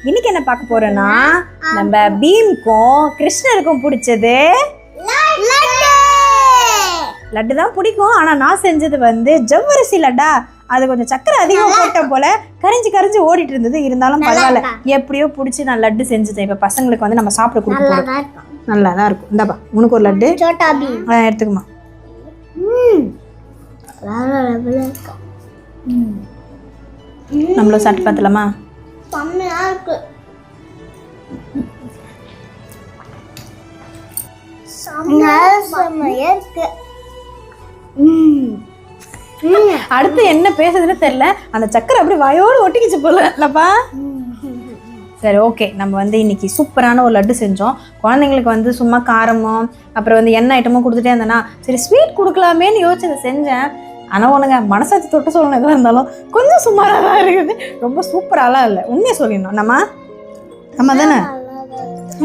இன்னைக்கு என்ன பார்க்க போறோம்னா நம்ம பீம்க்கும் கிருஷ்ணருக்கும் பிடிச்சது லட்டு தான் பிடிக்கும். ஆனா நான் செஞ்சது வந்து ஜவ்வரிசி லட்டா. அது கொஞ்சம் சக்கரை அதிகம் போட்ட போல கரைஞ்சி ஓடிட்டு இருந்தது. இருந்தாலும் பரவாயில்ல, எப்படியோ பிடிச்சி நான் லட்டு செஞ்சுட்டேன். இப்ப பசங்களுக்கு வந்து நம்ம சாப்பிட கொடுப்போம். நல்லா தான் இருக்கும். இந்தாப்பா உனக்கு ஒரு லட்டு எடுத்துக்குமா. நம்மளும் சாப்பிட்டு பார்த்தலாமா? அடுத்து என்ன பேசுறதுன்னு தெரியல. அந்த சக்கரை அப்படி வாயோடு ஒட்டிக்கிச்சு போல இல்லப்பா. சரி, ஓகே. நம்ம வந்து இன்னைக்கு சூப்பரான ஒரு லட்டு செஞ்சோம். குழந்தைங்களுக்கு வந்து சும்மா காரமும் அப்புறம் வந்து எண்ணெய் ஐட்டமும் கொடுத்துட்டே இருந்தேன்னா சரி ஸ்வீட் கொடுக்கலாமேன்னு யோசிச்சு அதை செஞ்சேன். ஆனால் ஒன்றுங்க, மனசாட்சி தொட்டு சொல்லணும் எதாக இருந்தாலும் கொஞ்சம் சுமாராக தான் இருக்குது. ரொம்ப சூப்பராலாம் இல்லை, உண்மையை சொல்லிடணும். நம்ம தானே